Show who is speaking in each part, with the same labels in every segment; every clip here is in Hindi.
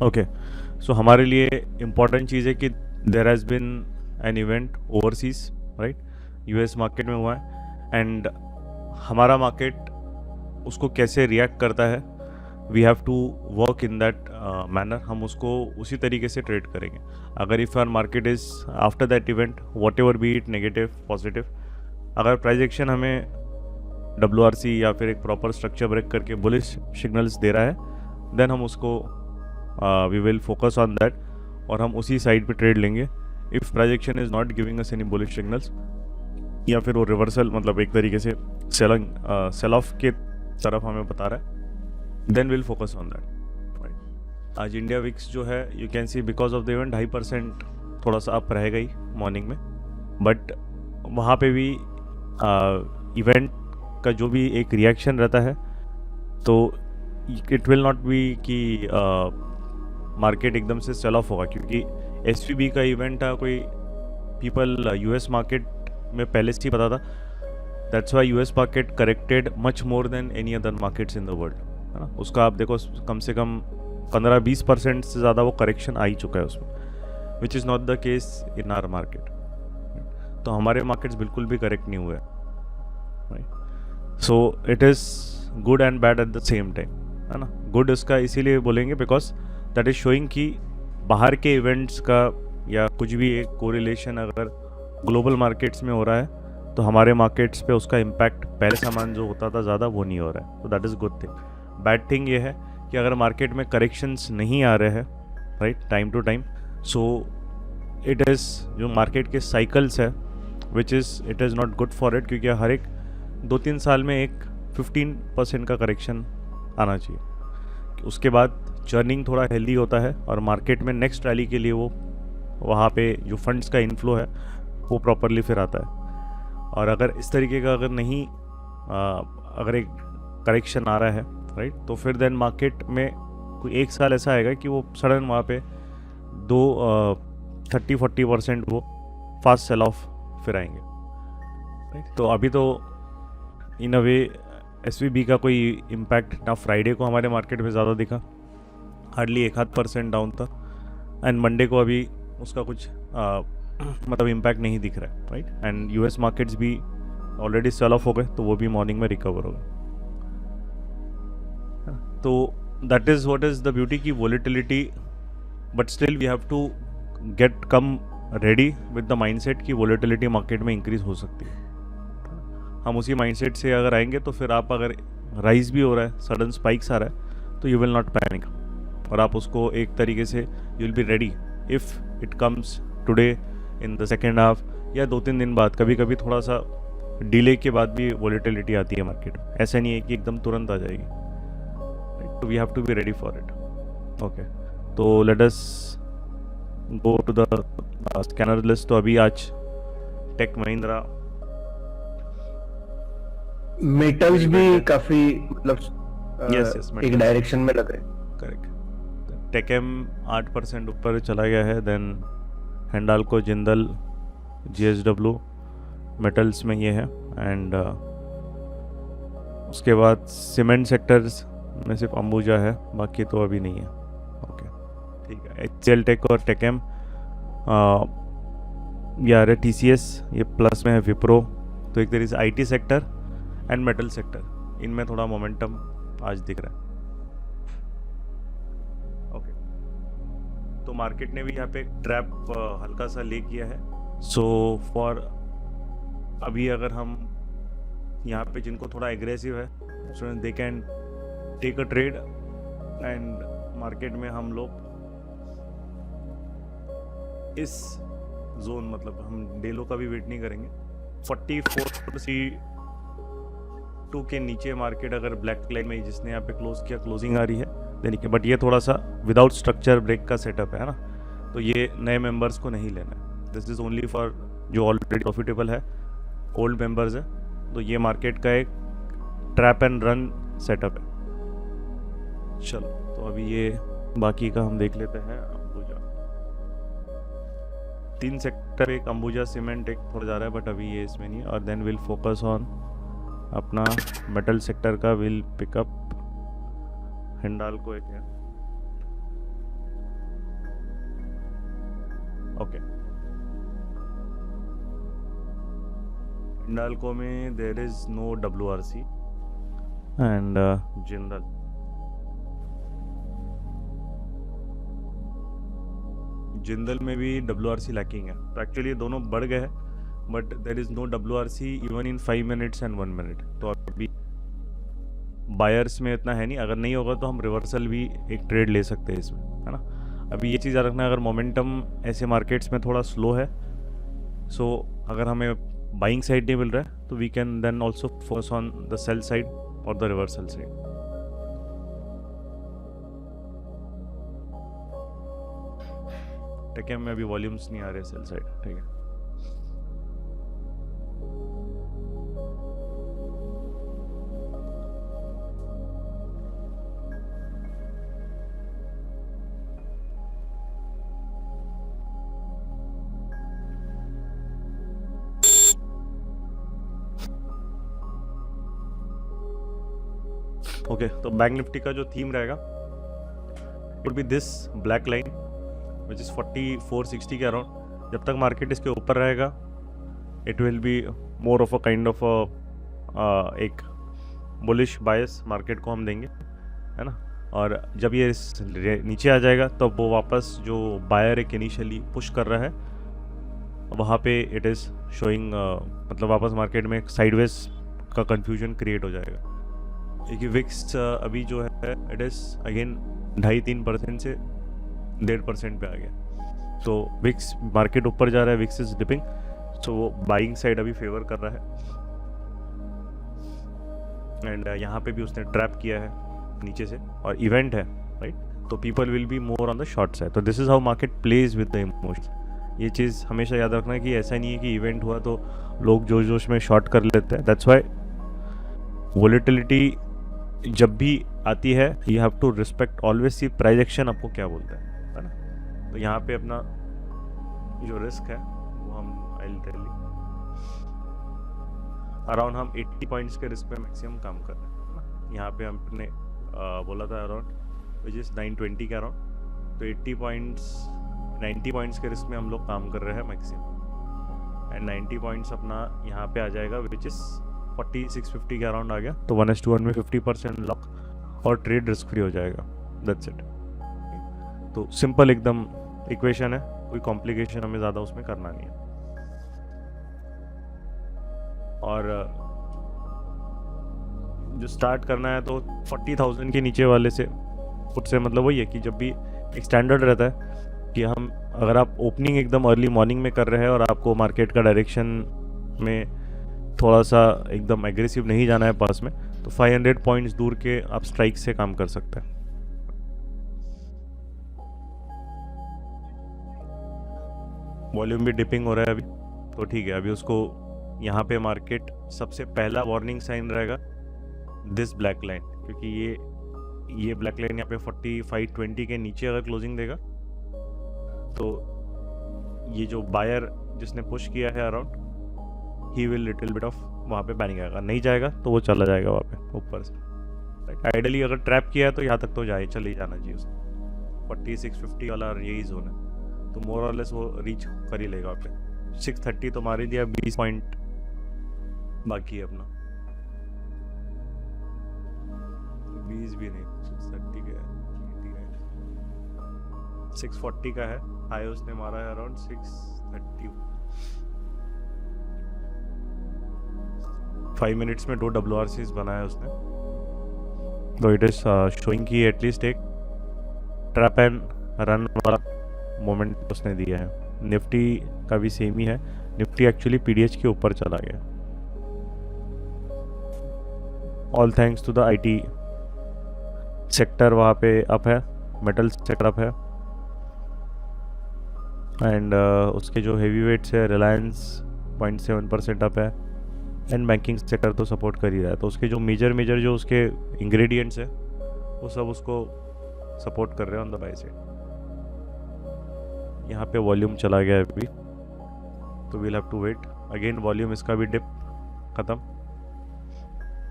Speaker 1: ओके, सो हमारे लिए इम्पॉर्टेंट चीज़ है कि there has been an event overseas, right, US market में हुआ है, एंड हमारा मार्केट उसको कैसे रिएक्ट करता है, we have to work in that manner, हम उसको उसी तरीके से ट्रेड करेंगे. अगर if our market is after that event whatever be it negative positive, अगर प्राइस एक्शन हमें WRC या फिर एक प्रॉपर स्ट्रक्चर ब्रेक करके बुलिश सिग्नल्स दे रहा है, देन हम उसको we will focus on that और हम उसी साइड पे ट्रेड लेंगे. If price action is not giving us any bullish signals या फिर वो रिवर्सल मतलब एक तरीके से सेल ऑफ के तरफ हमें बता रहा है, then will focus on that. आज इंडिया विक्स जो है you can see because of the event 2.5% थोड़ा सा अप रहेगा ही मॉर्निंग में, बट वहाँ पे भी इवेंट का जो भी एक रिएक्शन रहता है तो इट विल नॉट बी कि मार्केट एकदम से सेल ऑफ होगा, क्योंकि SVB का इवेंट था, कोई पीपल यूएस मार्केट में पहले से ही पता था. That's why US market corrected much more than any other markets in the world, है ना. उसका आप देखो कम से कम 15-20% से ज़्यादा वो करेक्शन आ ही चुका है उसमें, which is not the case in our market. तो हमारे मार्केट्स बिल्कुल भी करेक्ट नहीं हुए, right. So it is good and bad at the same time, है ना. गुड इसका इसीलिए बोलेंगे बिकॉज दैट इज़ शोइंग कि बाहर के इवेंट्स का या कुछ भी एक कोरिलेशन अगर ग्लोबल मार्केट्स में हो रहा है तो हमारे मार्केट्स पे उसका इम्पैक्ट पहले सामान जो होता था ज़्यादा वो नहीं हो रहा है, तो that is good thing. Bad thing ये है कि अगर मार्केट में करेक्शंस नहीं आ रहे हैं right time to time, so it is जो मार्केट के साइकिल्स है which is it is not good for it, क्योंकि हर एक 2-3 साल में एक 15% का करेक्शन आना चाहिए. उसके बाद चर्निंग थोड़ा हेल्दी होता है और मार्केट में नेक्स्ट रैली के लिए वो वहाँ पे जो फंड्स का इन्फ्लो है वो प्रॉपरली फिर आता है. और अगर इस तरीके का अगर नहीं अगर एक करेक्शन आ रहा है राइट, तो फिर देन मार्केट में कोई एक साल ऐसा आएगा कि वो सडन वहाँ पे 30-40% वो फास्ट सेल ऑफ फिर आएंगे, राइट. तो अभी तो इन अ वे SVB का कोई इम्पैक्ट ना फ्राइडे को हमारे मार्केट में ज़्यादा दिखा, हार्डली 1-8% डाउन था, एंड मंडे को अभी उसका कुछ मतलब इम्पैक्ट नहीं दिख रहा है, राइट. एंड US मार्केट्स भी ऑलरेडी सेल ऑफ हो गए तो वो भी मॉर्निंग में रिकवर हो गए. तो that is what is the beauty की volatility, but still we have to get come ready with the mindset कि वोलेटिलिटी मार्केट में इंक्रीज हो सकती है. हम उसी माइंडसेट से अगर आएंगे तो फिर आप अगर राइज भी हो रहा है, सडन स्पाइक्स आ रहा है, तो यू विल नॉट पैनिक और आप उसको एक तरीके से you will be ready if it comes today in the second half या 2-3 दिन बाद. कभी कभी थोड़ा सा डिले के बाद भी वोलेटिलिटी आती है मार्केट में, ऐसा नहीं है कि एकदम तुरंत आ जाएगी, तो we have to be ready for it. Okay, तो let us go to the scanner list. तो अभी आज टेक महिंद्रा
Speaker 2: मेटल्स भी काफी मतलब
Speaker 1: yes,
Speaker 2: एक डायरेक्शन में लग रहे.
Speaker 1: करेक्ट. टेकएम 8% ऊपर चला गया है. Then Hindalco, Jindal, JSW metals में ये है. एंड उसके बाद सीमेंट सेक्टर्स में सिर्फ अंबुजा है, बाकी तो अभी नहीं है. ओके ठीक है. HCL टेक और टेकएम यार TCS ये प्लस में है. विप्रो, तो एक तरीके से IT sector and metal sector इनमें थोड़ा मोमेंटम आज दिख रहा है. ओके, तो मार्केट ने भी यहाँ पे ट्रैप हल्का सा ले किया है. सो फॉर अभी अगर हम यहाँ पे जिनको थोड़ा एग्रेसिव है so they can take a trade, and market में हम लोग इस जोन मतलब हम डेलो का भी वेट नहीं करेंगे. 44C2 के नीचे मार्केट अगर ब्लैक लाइन में जिसने यहाँ पे क्लोज किया, क्लोजिंग आ रही है देने के, बट ये थोड़ा सा विदाउट स्ट्रक्चर ब्रेक का सेटअप है ना, तो ये नए मेंबर्स को नहीं लेना है. दिस इज़ ओनली फॉर जो ऑलरेडी प्रॉफिटेबल है, ओल्ड मेंबर्स है. तो ये मार्केट का एक ट्रैप एंड रन सेटअप है. चलो, तो अभी ये बाकी का हम देख लेते हैं. अंबुजा 3 सेक्टर, एक अंबुजा सीमेंट एक थोड़ा जा रहा है, बट अभी ये इसमें नहीं. और देन विल फोकस ऑन अपना मेटल सेक्टर का. विल पिकअप हिंडाल्को एक है, हिंडाल्को में there is no WRC and Jindal में भी WRC लैकिंग है, तो एक्चुअली दोनों बढ़ गए हैं, but there is no WRC even in 5 minutes and 1 minute. तो अभी बायर्स में इतना है नहीं, अगर नहीं होगा तो हम रिवर्सल भी एक ट्रेड ले सकते हैं इसमें, है ना। अभी ये चीज़ याद रखना है, अगर मोमेंटम ऐसे मार्केट्स में थोड़ा स्लो है, सो अगर हमें बाइंग साइड नहीं मिल रहा है तो we can then also focus on the sell side और द रिवर्सल साइड। ठीक है, में अभी वॉल्यूम्स नहीं आ रहे सेल साइड, ठीक है। ओके, तो बैंक निफ्टी का जो थीम रहेगा would be this black line which is 4460 के अराउंड। जब तक मार्केट इसके ऊपर रहेगा it will be more of a kind of एक बुलिश बायस मार्केट को हम देंगे, है ना। और जब ये नीचे आ जाएगा तब वो वापस जो बायर एक इनिशियली पुश कर रहा है वहाँ पे इट इज़ शोइंग, मतलब वापस मार्केट में एक साइडवेज का कंफ्यूजन क्रिएट हो जाएगा। क्योंकि विक्स अभी जो है इट इज़ अगेन 2.5-3% से 1.5% पे आ गया। तो विक्स मार्केट ऊपर जा रहा है, विक्स इज डिपिंग, सो वो बाइंग साइड अभी फेवर कर रहा है। एंड यहाँ पे भी उसने ट्रैप किया है नीचे से और इवेंट है, राइट। तो people will be more on the short side. तो this is how market plays with the emotion. ये चीज़ हमेशा याद रखना है कि ऐसा नहीं है कि इवेंट हुआ तो लोग जोश जोश में शॉर्ट कर लेते हैं। दैट्स वाई वोलेटिलिटी जब भी आती है you have to respect always see price action आपको क्या बोलता है ना। तो यहाँ पे अपना जो रिस्क है वो हम I will tell you around हम 80 पॉइंट्स के रिस्क पे मैक्सिमम काम कर रहे हैं ना। यहाँ पे हमने बोला था अराउंड विच इज़ 920 के अराउंड। तो 80 पॉइंट्स 90 पॉइंट्स के रिस्क में हम लोग काम कर रहे हैं मैक्सिमम, एंड 90 पॉइंट्स अपना यहाँ पे आ जाएगा विच इज़ 4650 के अराउंड आ गया। तो 1:1 में 50% लॉक और ट्रेड रिस्क फ्री हो जाएगा। That's it. तो सिंपल एकदम इक्वेशन है, कोई कॉम्प्लिकेशन हमें ज़्यादा उसमें करना नहीं है। और जो स्टार्ट करना है तो 40,000 के नीचे वाले से पुट से मतलब वही है कि जब भी एक स्टैंडर्ड रहता है कि हम अगर आप ओपनिंग एकदम अर्ली मॉर्निंग में कर रहे हैं और आपको मार्केट का डायरेक्शन में थोड़ा सा एकदम एग्रेसिव नहीं जाना है पास में, तो 500 पॉइंट्स दूर के आप स्ट्राइक से काम कर सकते हैं। वॉल्यूम भी डिपिंग हो रहा है अभी, तो ठीक है। अभी उसको यहाँ पे मार्केट सबसे पहला वार्निंग साइन रहेगा दिस ब्लैक लाइन, क्योंकि ये ब्लैक लाइन यहाँ पे 4520 के नीचे अगर क्लोजिंग देगा तो ये जो बायर जिसने पुश किया है around he will little bit of वहाँ पे पैनिक आएगा। नहीं जाएगा तो वो चला जाएगा वहाँ पे ऊपर से। आइडियली अगर ट्रैप किया है तो यहाँ तक तो चले ही जाना चाहिए उसको। 4650 वाला यही जोन है, तो मोर और लेस वो रीच कर ही लेगा वहाँ पे। 630 तो मार ही दिया, 20 पॉइंट बाकी है अपना। 20 भी नहीं, 630 का है, 640 का है। हाई उसने मारा है अराउंड 630। 5 मिनट्स में 2 WRCs बनाया उसने। तो इट इज शोइंग की एटलीस्ट एक ट्रैप एंड रन वाला मोमेंट उसने दिया है। निफ्टी का भी सेम ही है। निफ्टी एक्चुअली PDH के ऊपर चला गया, all thanks to the IT sector वहाँ पे अप है, मेटल सेक्टर अप है, एंड उसके जो हेवी वेट्स है रिलायंस 0.7% अप है, एंड बैंकिंग सेक्टर तो सपोर्ट कर ही रहा है। तो उसके जो मेजर जो उसके इंग्रेडिएंट्स है वो सब उसको सपोर्ट कर रहे हैं ऑन द बाय साइड। यहाँ पे वॉल्यूम चला गया है अभी, तो we'll have to wait again. Volume इसका भी डिप ख़त्म,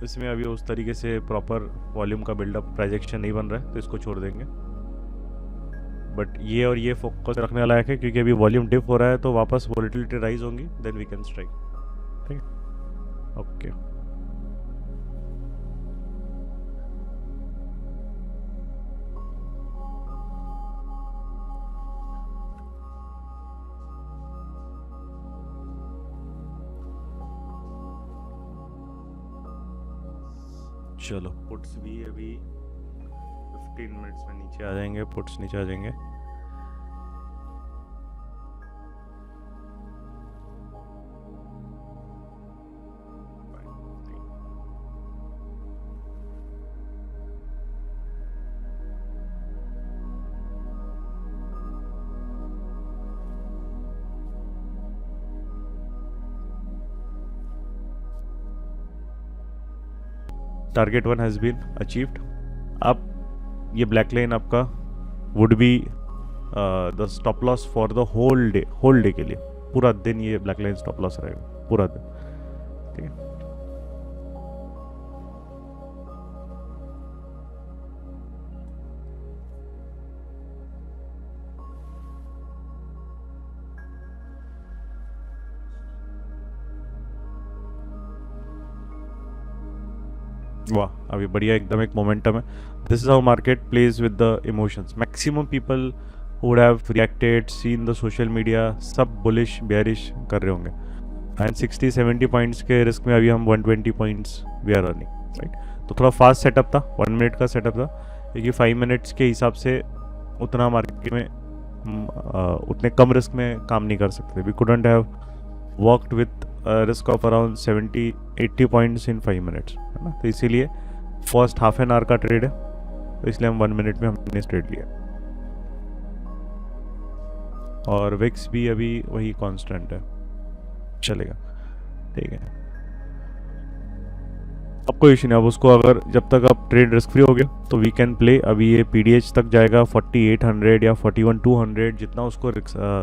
Speaker 1: इसमें अभी उस तरीके से प्रॉपर वॉल्यूम का बिल्डअप प्राइजेक्शन नहीं बन रहा है, तो इसको छोड़ देंगे। बट ये और ये फोकस रखने लायक है, क्योंकि अभी वॉल्यूम डिप हो रहा है तो वापस वॉलेटिलिटी राइज होंगी, देन वी कैन स्ट्राइक। ठीक है। ओके चलो पुट्स भी अभी 15 मिनट्स में नीचे आ जाएंगे, पुट्स नीचे आ जाएंगे। Target 1 has been achieved. अब ये ब्लैक लाइन आपका would be the stop loss for the whole day के लिए। पूरा दिन ये ब्लैक लाइन स्टॉप लॉस रहेगा, पूरा दिन। ठीक है, वाह अभी बढ़िया एकदम एक मोमेंटम है। This is how market plays with the emotions. Maximum people would have reacted, seen the social media, सब बुलिश बेयरिश कर रहे होंगे। एंड 60-70 पॉइंट्स के रिस्क में अभी हम 120 points we are earning, right. तो थोड़ा फास्ट सेटअप था, 1 मिनट का सेटअप था, क्योंकि 5 मिनट्स के हिसाब से उतना मार्केट में उतने कम रिस्क में काम नहीं कर सकते। We couldn't have worked with risk of around 70-80 points in 5 minutes, है ना। तो इसीलिए फर्स्ट हाफ एन आवर का ट्रेड है, तो इसलिए हम 1 मिनट में हमने ट्रेड लिया। और विक्स भी अभी वही कांस्टेंट है, चलेगा, ठीक है। अब कोई इशू नहीं। अब उसको अगर जब तक आप ट्रेड रिस्क फ्री हो गया तो वी कैन प्ले। अभी ये पीडीएच तक जाएगा 4800 या 41200, जितना उसको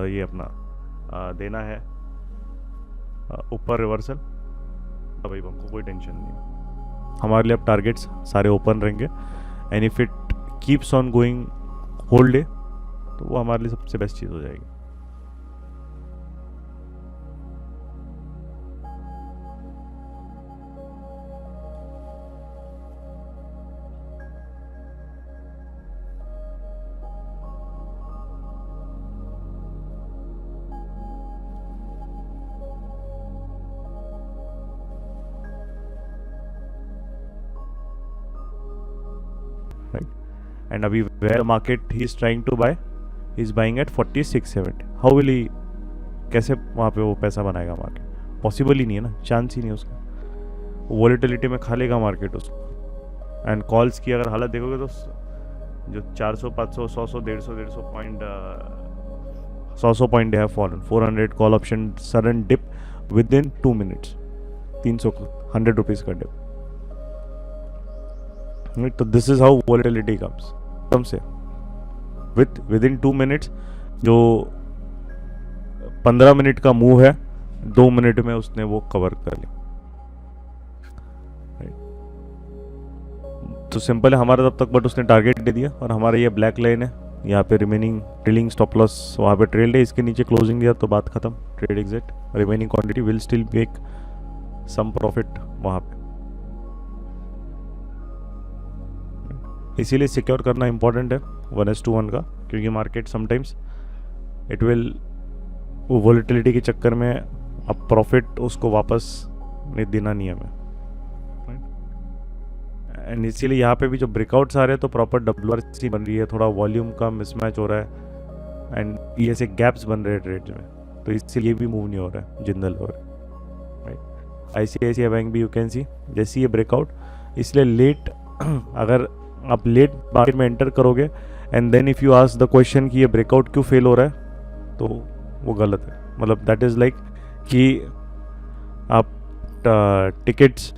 Speaker 1: ये अपना देना है ऊपर रिवर्सल, तो भाई हमको कोई टेंशन नहीं है। हमारे लिए अब टारगेट्स सारे ओपन रहेंगे, and if it keeps on going whole day तो वो हमारे लिए सबसे बेस्ट चीज़ हो जाएगी। And अभी where market he is trying to buy, he is buying at 4670. How will he, कैसे वहाँ पे वो पैसा बनाएगा मार्केट? पॉसिबल ही नहीं है ना, चांस ही नहीं है उसका। वॉलेटिलिटी में खा लेगा मार्केट उसको। एंड कॉल्स की अगर हालत देखोगे तो जो 400, 500, 100, 150 पॉइंट 100 पॉइंट है for an 400 call option sudden dip within 2 minutes, 100 rupees का डिप। तो this is how volatility comes से विद इन 2 मिनट्स। जो 15 मिनट का मूव है 2 मिनट में उसने वो कवर कर लिया। तो सिंपल है हमारा तब तक, बट उसने टारगेट दे दिया और हमारा ये ब्लैक लाइन है यहाँ पे, रिमेनिंग ट्रेलिंग स्टॉप लॉस वहाँ पे ट्रेल्ड है, इसके नीचे क्लोजिंग दिया तो बात खत्म, trade exit. Remaining quantity will still make some profit वहाँ पे। इसीलिए सिक्योर करना इंपॉर्टेंट है 1:1 का, क्योंकि मार्केट समटाइम्स इट विल, वो वॉलेटिलिटी के चक्कर में अब प्रॉफिट उसको वापस नहीं देना नहीं है हमें। एंड इसीलिए यहाँ पे भी जो ब्रेकआउट्स आ रहे हैं तो प्रॉपर WRC बन रही है, थोड़ा वॉल्यूम का मिसमैच हो रहा है एंड ये ऐसे गैप्स बन रहे हैं ट्रेड्स में, तो इसलिए भी मूव नहीं हो रहा है जिंदल और राइट। ICICI बैंक भी यू कैन सी जैसी ये ब्रेकआउट, इसलिए लेट अगर आप लेट मार्केट में एंटर करोगे and then if you ask the question कि ये ब्रेकआउट क्यों फेल हो रहा है, तो वो गलत है। मतलब दैट इज़ लाइक कि आप टिकट्स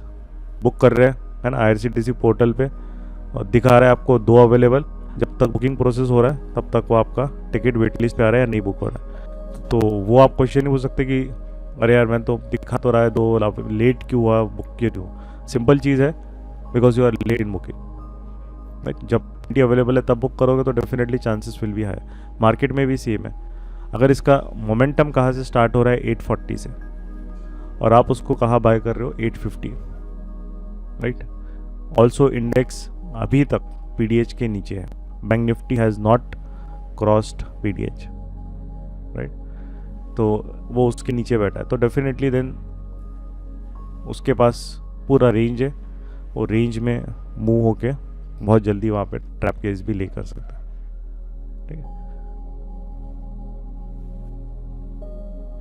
Speaker 1: बुक कर रहे हैं, है ना, IRCTC पोर्टल पे, और दिखा रहा है आपको 2 अवेलेबल, जब तक बुकिंग प्रोसेस हो रहा है तब तक वो आपका टिकट वेट लिस्ट पे आ रहा है या नहीं बुक हो रहा है। तो वो आप क्वेश्चन नहीं पूछ सकते कि अरे यार मैं तो दिखा तो रहा है 2, लेट क्यों हुआ, बुक क्यों? सिंपल चीज़ है, because you are late in booking. जब टिकट अवेलेबल है तब बुक करोगे तो definitely chances will be high. Market में भी सेम है। अगर इसका मोमेंटम कहाँ से स्टार्ट हो रहा है 840 से, और आप उसको कहाँ बाय कर रहे हो, 850, राइट। ऑल्सो इंडेक्स अभी तक पीडीएच के नीचे है, bank Nifty has not crossed PDH, right. तो वो उसके नीचे बैठा है, तो डेफिनेटली देन उसके पास पूरा रेंज है, वो रेंज में मूव होके बहुत जल्दी वहाँ पे ट्रैप केस भी ले कर सकता है, ठीक है।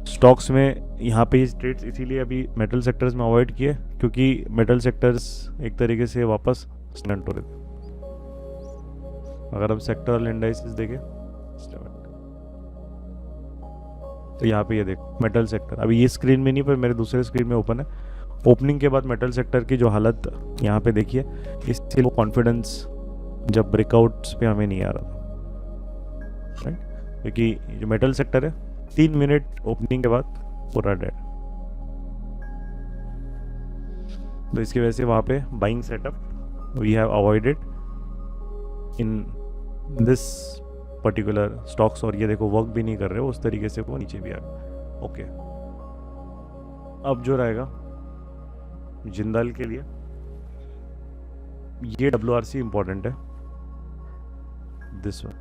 Speaker 1: स्टॉक्स में यहाँ पे ये ट्रेड्स इसीलिए अभी मेटल सेक्टर्स में अवॉइड किए, क्योंकि मेटल सेक्टर्स एक तरीके से वापस स्टैंड हो रहे थे। अगर हम सेक्टरल इंडाइसेस देखें तो यहाँ पे ये देखो मेटल सेक्टर, अभी ये स्क्रीन में नहीं पर मेरे दूसरे स्क्रीन में ओपन है। ओपनिंग के बाद मेटल सेक्टर की जो हालत यहाँ पे देखिए, इससे वो कॉन्फिडेंस जब ब्रेकआउट्स पे हमें नहीं आ रहा था, राइट। क्योंकि जो मेटल सेक्टर है 3 मिनट ओपनिंग के बाद पूरा डेड, तो इसकी वजह से वहाँ पे buying setup we have avoided in this particular stocks. और ये देखो वर्क भी नहीं कर रहे हो, उस तरीके से वो नीचे भी आ गया। ओके, अब जो रहेगा जिंदाल के लिए ये WRC इंपॉर्टेंट है, दिस वन,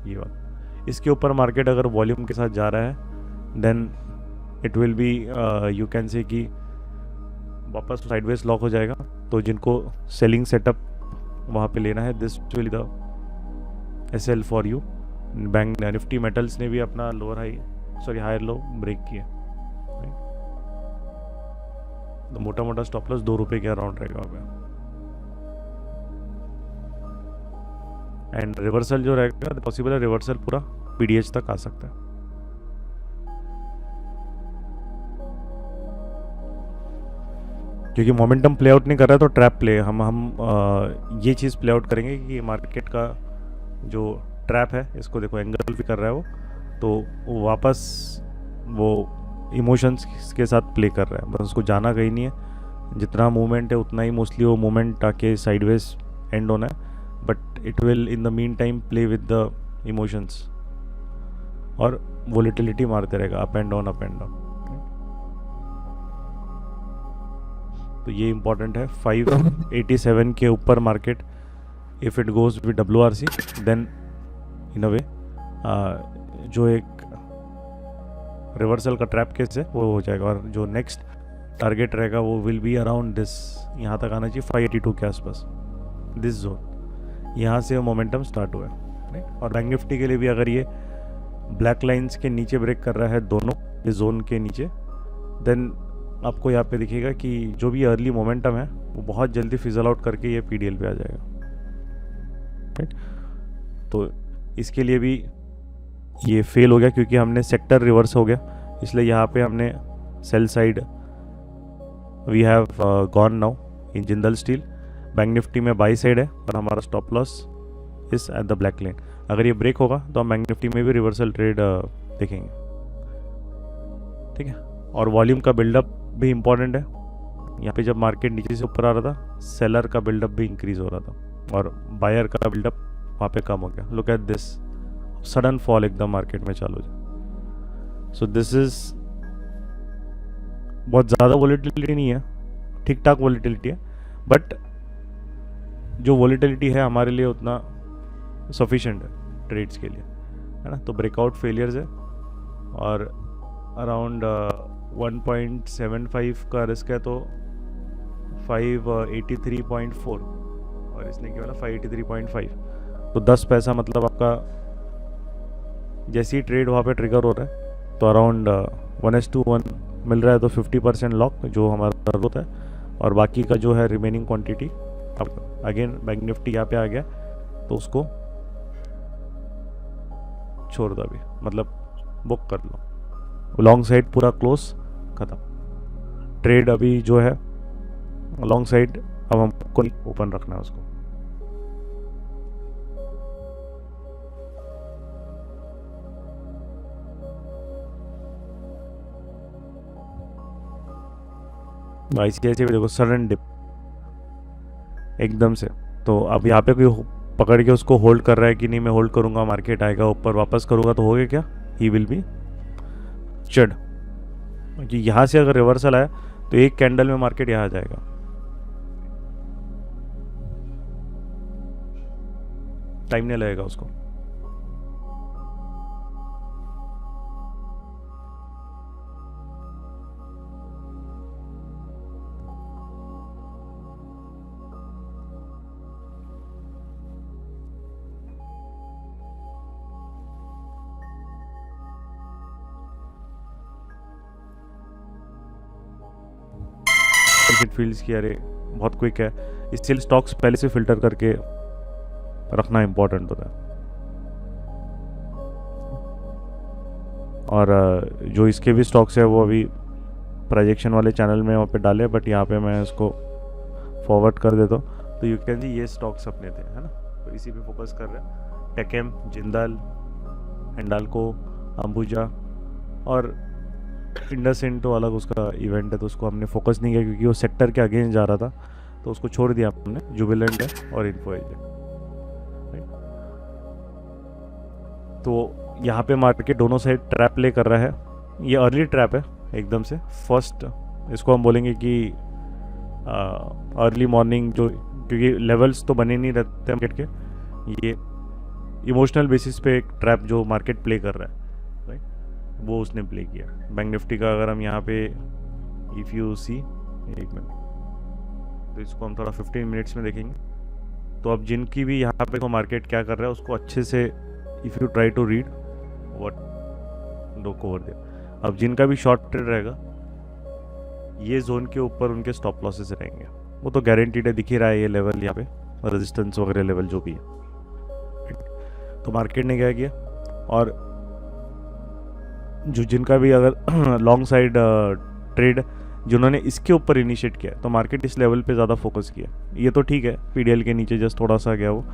Speaker 1: ये बात। इसके ऊपर मार्केट अगर वॉल्यूम के साथ जा रहा है then it will be you can say कि वापस साइडवेज लॉक हो जाएगा। तो जिनको सेलिंग सेटअप वहाँ पे लेना है, this will the SL for you. Bank Nifty metals ने भी अपना हायर लो ब्रेक किया, तो मोटा मोटा स्टॉप लॉस 2 रुपये के अराउंड रहेगा वहाँ पे। एंड रिवर्सल जो रहेगा पॉसिबल है, रिवर्सल पूरा पीडीएच तक आ सकता है। क्योंकि मोमेंटम प्ले आउट नहीं कर रहा है तो ट्रैप प्ले हम ये चीज़ प्ले आउट करेंगे कि मार्केट का जो ट्रैप है, इसको देखो एंगल भी कर रहा है वो, तो वो वापस वो इमोशंस के साथ प्ले कर रहा है, बस उसको जाना कहीं नहीं है। जितना मूवमेंट है उतना ही मोस्टली वो मूवमेंट आके साइडवेज एंड होना है, but it will in the meantime play with the emotions और वोलेटिलिटी मारते रहेगा up and down, up and down. तो ये इंपॉर्टेंट है। 587 के ऊपर market if it goes with WRC then in a way जो एक रिवर्सल का ट्रैप केस है वो हो जाएगा, और जो नेक्स्ट टारगेट रहेगा वो विल बी अराउंड दिस, यहाँ तक आना चाहिए 582 के आसपास, दिस जोन। यहाँ से मोमेंटम स्टार्ट हुआ है। और बैंक निफ्टी के लिए भी अगर ये ब्लैक लाइंस के नीचे ब्रेक कर रहा है दोनों इस जोन के नीचे, देन आपको यहाँ पे दिखेगा कि जो भी अर्ली मोमेंटम है वो बहुत जल्दी फिजल आउट करके ये PDL पे आ जाएगा, राइट। तो इसके लिए भी ये फेल हो गया क्योंकि हमने सेक्टर रिवर्स हो गया, इसलिए यहाँ पे हमने sell side we have gone now in Jindal steel. Bank Nifty में बाई साइड है और हमारा stop loss is at the black line. अगर ये ब्रेक होगा तो हम बैंक निफ्टी में भी रिवर्सल ट्रेड देखेंगे, ठीक है। और वॉल्यूम का बिल्डअप भी इम्पॉर्टेंट है। यहाँ पे जब मार्केट नीचे से ऊपर आ रहा था, सेलर का बिल्डअप भी इंक्रीज हो रहा था और बायर का बिल्डअप वहाँ पे कम हो गया। Look at this, sudden fall एकदम मार्केट में चालू हो। सो दिस इज बहुत ज़्यादा वॉलेटिलिटी नहीं है, ठीक ठाक वॉलेटिलिटी है, बट जो वॉलेटिलिटी है हमारे लिए उतना सफिशिएंट है ट्रेड्स के लिए, है ना। तो ब्रेकआउट फेलियर्स है और अराउंड 1.75 का रिस्क है, तो 583.4 और इसने क्या बोला 583.5, तो 10 पैसा मतलब आपका जैसे ही ट्रेड वहाँ पे ट्रिगर हो रहा है तो अराउंड 1:1 मिल रहा है, तो 50% लॉक जो हमारा जरूरत है, और बाकी का जो है रिमेनिंग क्वांटिटी अब अगेन बैंक निफ्टी यहाँ पे आ गया तो उसको छोड़ दो अभी, मतलब बुक कर लो। लॉन्ग साइड पूरा क्लोज खत्म, ट्रेड अभी जो है लॉन्ग साइड अब हमको ओपन रखना है उसको। ICICI देखो सडन डिप एकदम से, तो अब यहाँ पे कोई पकड़ के उसको होल्ड कर रहा है कि नहीं मैं होल्ड करूँगा, मार्केट आएगा ऊपर वापस करूँगा तो हो गया क्या, ही विल बी चढ़ कि यहाँ से अगर रिवर्सल आया तो एक कैंडल में मार्केट यहाँ आ जाएगा। टाइम नहीं लगेगा उसको। इट फील्स कि अरे बहुत क्विक है, इसलिए स्टॉक्स पहले से फिल्टर करके रखना इम्पोर्टेंट होता है। और जो इसके भी स्टॉक्स है वो अभी प्रोजेक्शन वाले चैनल में वहाँ पे डाले, बट यहाँ पे मैं इसको फॉरवर्ड कर देता हूँ। तो यू कैन सी ये स्टॉक्स अपने थे, है ना, तो इसी पे फोकस कर रहे हैं। टेकेम, जिंदाल, हिंडाल्को, अंबुजा और इंडसइंड तो अलग उसका इवेंट है, तो उसको हमने फोकस नहीं किया क्योंकि वो सेक्टर के अगेंस्ट जा रहा था, तो उसको छोड़ दिया हमने। जुबिलेंट है और इन्फो एज है। तो यहाँ पे मार्केट दोनों साइड ट्रैप प्ले कर रहा है। ये अर्ली ट्रैप है एकदम से। फर्स्ट इसको हम बोलेंगे कि अर्ली मॉर्निंग, जो क्योंकि लेवल्स तो बने नहीं रहते मार्केट के, ये इमोशनल बेसिस पे एक ट्रैप जो मार्केट प्ले कर रहा है, राइट, वो उसने प्ले किया। बैंक निफ्टी का अगर हम यहाँ पे इफ़ यू सी, एक मिनट, तो इसको हम थोड़ा 15 मिनट्स में देखेंगे। तो अब जिनकी भी यहाँ पे को मार्केट क्या कर रहा है उसको अच्छे से if you try to read what do over there. अब जिनका भी शॉर्ट ट्रेड रहेगा, ये जोन के ऊपर उनके स्टॉप लॉसेस रहेंगे, वो तो गारंटीड है, दिख ही रहा है ये लेवल यहाँ पे, रेजिस्टेंस वगैरह लेवल जो भी है। तो मार्केट ने क्या किया, और जो जिनका भी अगर लॉन्ग साइड ट्रेड जिन्होंने इसके ऊपर इनिशिएट किया, तो मार्केट इस लेवल पे ज़्यादा फोकस किया। ये तो ठीक है, पीडीएल के नीचे जस्ट थोड़ा सा गया वो,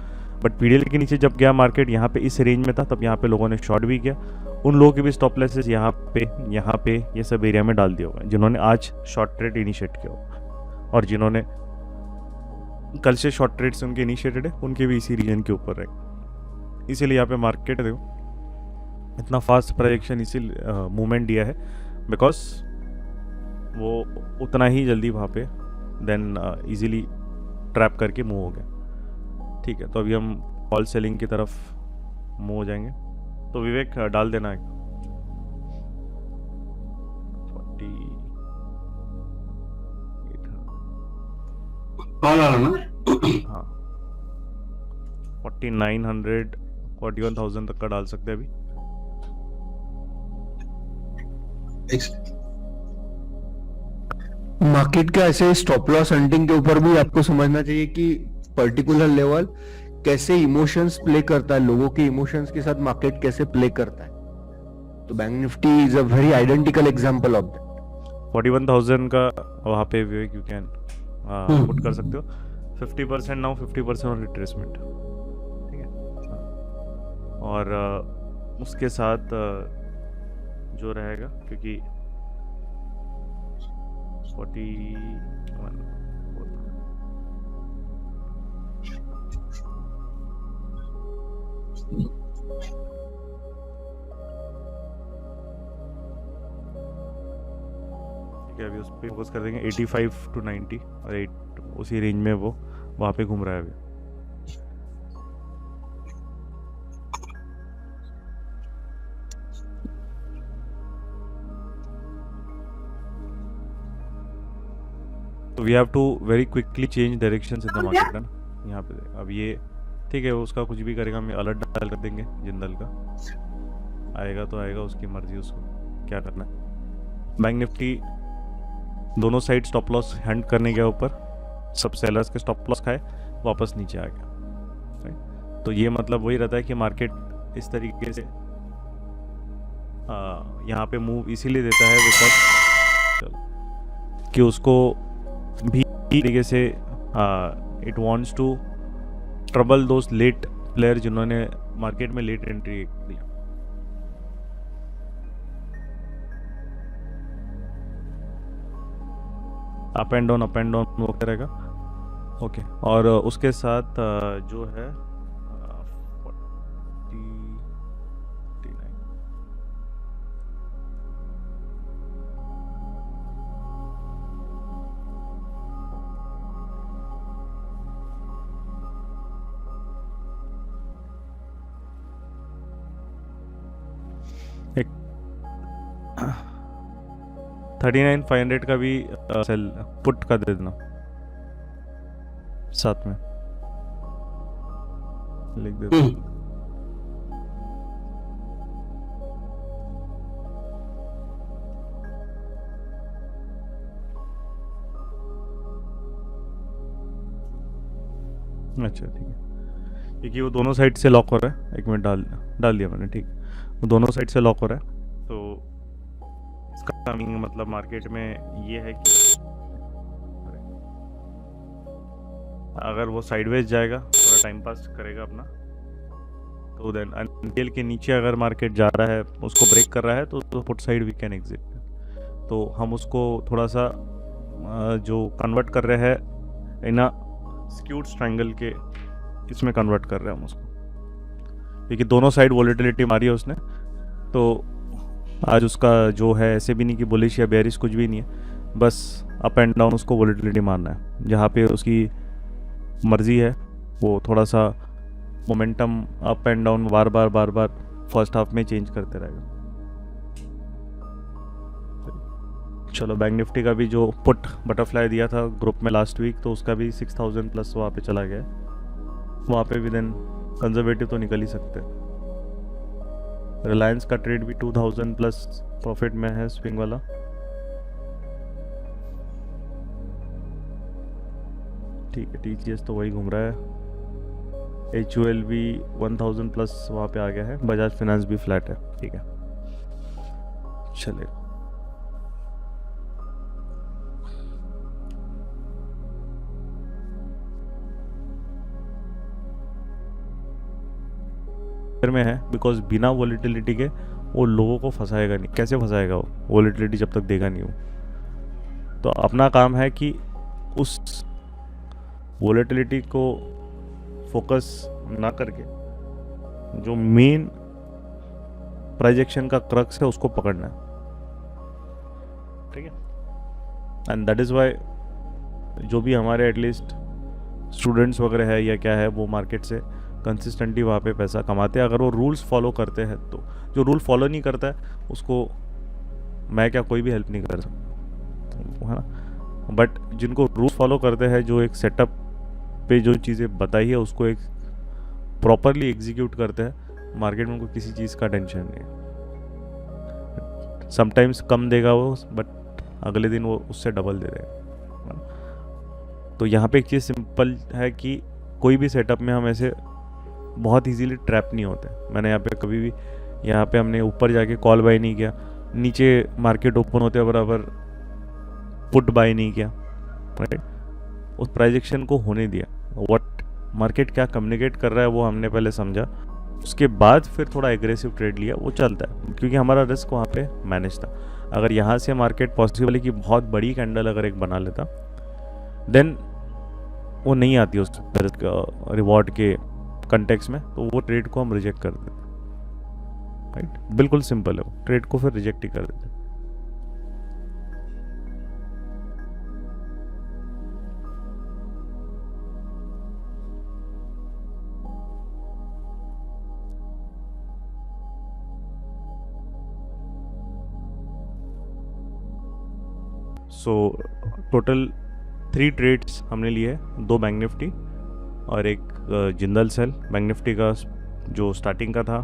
Speaker 1: बट पीडीएल के नीचे जब गया मार्केट यहाँ पे इस रेंज में था, तब यहाँ पे लोगों ने शॉर्ट भी किया। उन लोगों के भी स्टॉप लॉसेस यहाँ पे ये सब एरिया में डाल दिया होगा जिन्होंने आज शॉर्ट ट्रेड इनिशिएट किया होगा, और जिन्होंने कल से शॉर्ट ट्रेड से उनके इनिशिएटेड है, उनके भी इसी रीजन के ऊपर रहे। इसीलिए यहाँ पे मार्केट देखो इतना फास्ट प्रोजेक्शन, इसी मूवमेंट दिया है, बिकॉज वो उतना ही जल्दी वहाँ पे देन इजीली ट्रैप करके मूव हो गया। ठीक है, तो अभी हम कॉल सेलिंग की तरफ मूव हो जाएंगे। तो विवेक डाल देना है 48, हाँ 4900 41,000 तक का डाल सकते हैं अभी।
Speaker 2: मार्केट के ऐसे स्टॉप लॉस हंटिंग के ऊपर भी आपको समझना चाहिए कि पर्टिकुलर लेवल कैसे इमोशंस प्ले करता है, लोगों के इमोशंस के साथ मार्केट कैसे प्ले करता है। तो bank Nifty is a very identical example of that.
Speaker 1: 41,000 का वहाँ पे विवेक यू कैन पुट कर सकते हो। 50% नाउ, 50% और रिट्रेसमेंट, ठीक है। और उसके साथ जो रहेगा, क्योंकि 41 ठीक है, अभी उस पर फोकस कर देंगे। 85 to 90 और 8 उसी रेंज में वो वहाँ पे घूम रहा है अभी। तो we have to very quickly change directions in the market, है ना। यहाँ पे अब ये ठीक है, उसका कुछ भी करेगा, हम अलर्ट डाल कर देंगे। जिंदल का आएगा तो आएगा, उसकी मर्जी, उसको क्या करना है। बैंक निफ्टी दोनों साइड स्टॉप लॉस हैंड करने के ऊपर, सब सेलर्स के स्टॉप लॉस खाए, वापस नीचे आ गया, राइट। तो ये मतलब वही रहता है कि मार्केट इस तरीके से यहाँ पे मूव इसीलिए देता है बिकॉज कि उसको भी तरीके से इट वांट्स टू ट्रबल दोस्त लेट प्लेयर जिन्होंने मार्केट में लेट एंट्री दी। अप एंड डाउन वो करेगा, ओके। और उसके साथ जो है 49, 39,500 का भी सेल पुट का दे देना साथ में लिख देता हूँ। अच्छा ठीक है, क्योंकि वो दोनों साइड से लॉक हो रहा है। एक मिनट डाल दिया मैंने, ठीक। वो दोनों साइड से लॉक हो रहा है, तो इसका मीनिंग मतलब मार्केट में ये है कि अगर वो साइडवेज जाएगा, थोड़ा टाइम पास करेगा अपना, तो देन अनटिल के नीचे अगर मार्केट जा रहा है, उसको ब्रेक कर रहा है, तो put side we can exit. तो हम उसको थोड़ा सा जो कन्वर्ट कर रहे हैं इन स्क्यूड ट्रायंगल के इसमें कन्वर्ट कर रहे हैं हम उसको, क्योंकि दोनों साइड वोलेटिलिटी मारी है उसने। तो आज उसका जो है ऐसे भी नहीं कि बुलिश या बेयरिश, कुछ भी नहीं है, बस अप एंड डाउन उसको वोलेटिलिटी मारना है। जहाँ पे उसकी मर्जी है वो थोड़ा सा momentum up and down bar bar first half में चेंज करते रहेगा। चलो, बैंक निफ्टी का भी जो पुट बटरफ्लाई दिया था ग्रुप में लास्ट वीक, तो उसका भी 6,000 प्लस वहाँ पे चला गया। वहाँ पे भी देन कंजर्वेटिव तो निकल ही सकते। रिलायंस का ट्रेड भी 2,000 प्लस प्रॉफिट में है, स्विंग वाला। ठीक है, TCS तो वही घूम रहा है। HUL भी 1,000 प्लस वहाँ पे आ गया है। बजाज फाइनेंस भी फ्लैट है। ठीक है, चलेगा। में है बिकॉज बिना वोलेटिलिटी के वो लोगों को फंसाएगा नहीं। कैसे फंसाएगा वो, वोलेटिलिटी जब तक देगा नहीं वो। तो अपना काम है कि उस वोलेटिलिटी को फोकस ना करके जो मेन प्राइस एक्शन का क्रक्स है उसको पकड़ना है। ठीक है, एंड दैट इज़ वाई जो भी हमारे एटलीस्ट स्टूडेंट्स वगैरह है या क्या है, वो मार्केट से कंसिस्टेंटली वहाँ पे पैसा कमाते हैं, अगर वो रूल्स फॉलो करते हैं। तो जो रूल फॉलो नहीं करता है उसको मैं क्या कोई भी हेल्प नहीं कर सकता, है ना। बट जिनको रूल्स फॉलो करते हैं, जो एक सेटअप पे जो चीज़ें बताई है उसको एक प्रॉपरली एग्जीक्यूट करते हैं, मार्केट में उनको किसी चीज़ का टेंशन नहीं है। समटाइम्स कम देगा वो, बट अगले दिन वो उससे डबल दे देगा। तो यहाँ पे एक चीज़ सिंपल है कि कोई भी सेटअप में हम ऐसे बहुत इजीली ट्रैप नहीं होते। मैंने यहाँ पे कभी भी, यहाँ पे हमने ऊपर जाके कॉल बाय नहीं किया, नीचे मार्केट ओपन होते बराबर पुट बाय नहीं किया, राइट। उस प्राइस एक्शन को होने दिया। व्हाट मार्केट क्या कम्युनिकेट कर रहा है वो हमने पहले समझा, उसके बाद फिर थोड़ा एग्रेसिव ट्रेड लिया, वो चलता है क्योंकि हमारा रिस्क वहाँ पे मैनेज था। अगर यहाँ से मार्केट पॉसिबल है कि बहुत बड़ी कैंडल अगर एक बना लेता, देन वो नहीं आती उस रिवॉर्ड के कंटेक्स्ट में, तो वो ट्रेड को हम रिजेक्ट कर देते, राइट। बिल्कुल सिंपल है, वो ट्रेड को फिर रिजेक्ट ही कर देते। सो टोटल 3 ट्रेड्स हमने लिए, 2 बैंक निफ्टी और एक जिंदल सेल। बैंक निफ्टी का जो स्टार्टिंग का था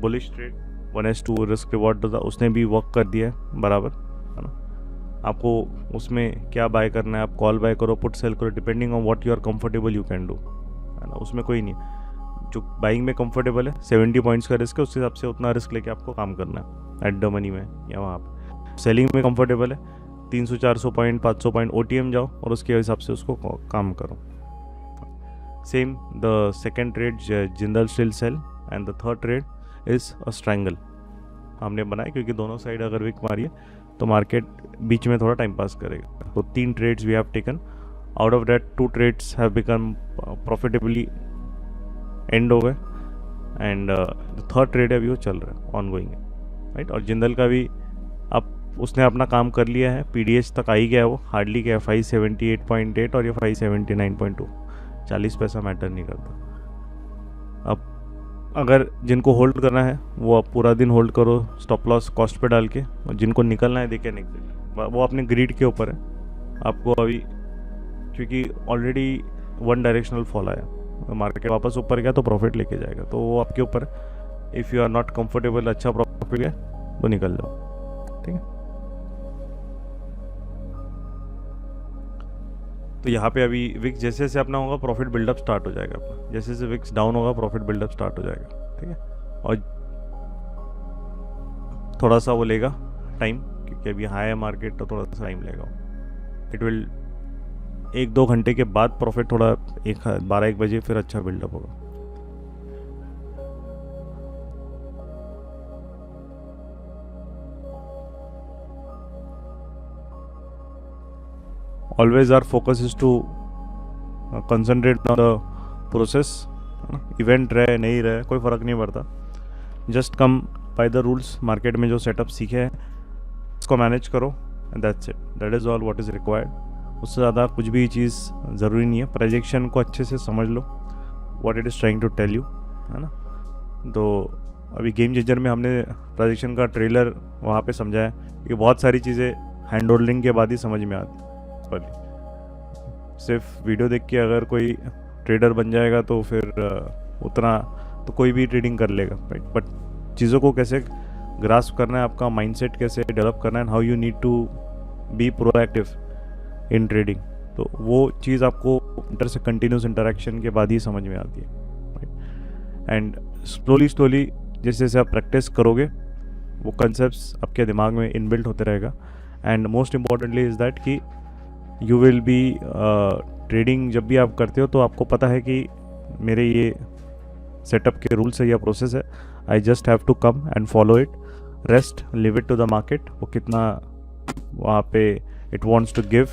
Speaker 1: बुलिश ट्रेड 1:2 रिस्क रिवॉर्ड था, उसने भी वर्क कर दिया है बराबर, है ना। आपको उसमें क्या बाय करना है, आप कॉल बाय करो, पुट सेल करो, depending on what you are comfortable you can do, है ना। उसमें कोई नहीं, जो बाइंग में कंफर्टेबल है 70 पॉइंट्स का रिस्क है, उस हिसाब से उतना रिस्क लेके आपको काम करना है एट द मनी में या वहाँ पर। सेलिंग में कंफर्टेबल है 300-400 पॉइंट 500 पॉइंट OTM जाओ और उसके हिसाब से उसको काम करो। Same the second trade Jindal steel sell and the third trade is a strangle हमने बनाया, क्योंकि दोनों साइड अगर विक मारी है तो मार्केट बीच में थोड़ा टाइम पास करेगा। तो 3 trades we have taken, out of that 2 trades have become profitably end हो गए, एंड द थर्ड ट्रेड है अभी वो चल रहा है, ऑन गोइंग है, राइट। और जिंदल का भी अब उसने अपना काम कर लिया है, PDH तक आ ही गया है वो, हार्डली क्या है 578.8 और ये 579.2, 40 पैसा मैटर नहीं करता। अब अगर जिनको होल्ड करना है वो अब पूरा दिन होल्ड करो, स्टॉप लॉस कॉस्ट पे डाल के, और जिनको निकलना है दे कैन एग्जिट। वो अपने ग्रीड के ऊपर है। आपको अभी क्योंकि ऑलरेडी वन डायरेक्शनल फॉल आया, मार्केट वापस ऊपर गया तो प्रॉफिट लेके जाएगा, तो वो आपके ऊपर। If you are not comfortable, अच्छा प्रॉफिट है तो निकल जाओ, ठीक है। तो यहाँ पे अभी विक्स जैसे जैसे अपना होगा प्रॉफिट बिल्डअप स्टार्ट हो जाएगा अपना, जैसे जैसे विक्स डाउन होगा प्रॉफिट बिल्डअप स्टार्ट हो जाएगा, ठीक है। और थोड़ा सा वो लेगा टाइम, क्योंकि अभी हाई है मार्केट तो थोड़ा सा टाइम लेगा। इट विल 1-2 घंटे के बाद प्रॉफिट थोड़ा 12-1 बजे फिर अच्छा बिल्डअप होगा। Always our focus is to concentrate on the process. Event रहे नहीं रहे कोई फ़र्क नहीं पड़ता, just come by the rules. Market में जो सेटअप सीखे हैं उसको मैनेज करो and that's it, that is all what is required. उससे ज़्यादा कुछ भी चीज़ ज़रूरी नहीं है। प्रोजेक्शन को अच्छे से समझ लो, what it is trying to tell you, है ना। तो अभी गेम चेंजर में हमने प्रोजेक्शन का ट्रेलर वहाँ पे समझाया कि बहुत सारी चीज़ें हैंड होल्डिंग के बाद ही समझ में आती। सिर्फ वीडियो देख के अगर कोई ट्रेडर बन जाएगा तो फिर उतना तो कोई भी ट्रेडिंग कर लेगा, राइट। बट चीज़ों को कैसे ग्रास्प करना है, आपका माइंडसेट कैसे डेवलप करना है, and how you need to be proactive in trading, तो वो चीज़ आपको इंटर से कंटिन्यूस इंटरेक्शन के बाद ही समझ में आती है, राइट। एंड स्लोली जैसे जैसे आप प्रैक्टिस करोगे वो कंसेप्ट्स आपके दिमाग में इनबिल्ट होते रहेगा। And most importantly is that कि यू विल बी ट्रेडिंग जब भी आप करते हो तो आपको पता है कि मेरे ये सेटअप के रूल्स है या प्रोसेस है, I just have to come and follow it, rest leave it to the market. वो कितना वहाँ पे इट वांट्स टू गिव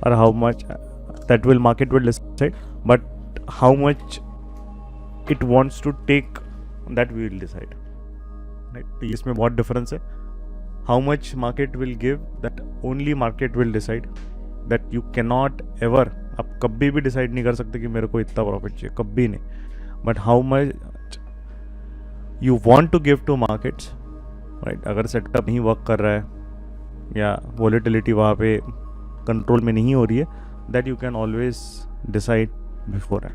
Speaker 1: और how much that will market will decide, but how much it wants to take that we will decide, right. इसमें बहुत डिफरेंस है। How much market will give that only market will decide, that you cannot ever, आप कभी भी डिसाइड नहीं कर सकते कि मेरे को इतना प्रॉफिट चाहिए, कभी नहीं। But how much you want to give to markets, right. अगर सेटअप नहीं वर्क कर रहा है या वॉलेटिलिटी वहाँ पे कंट्रोल में नहीं हो रही है, that you can always decide before and.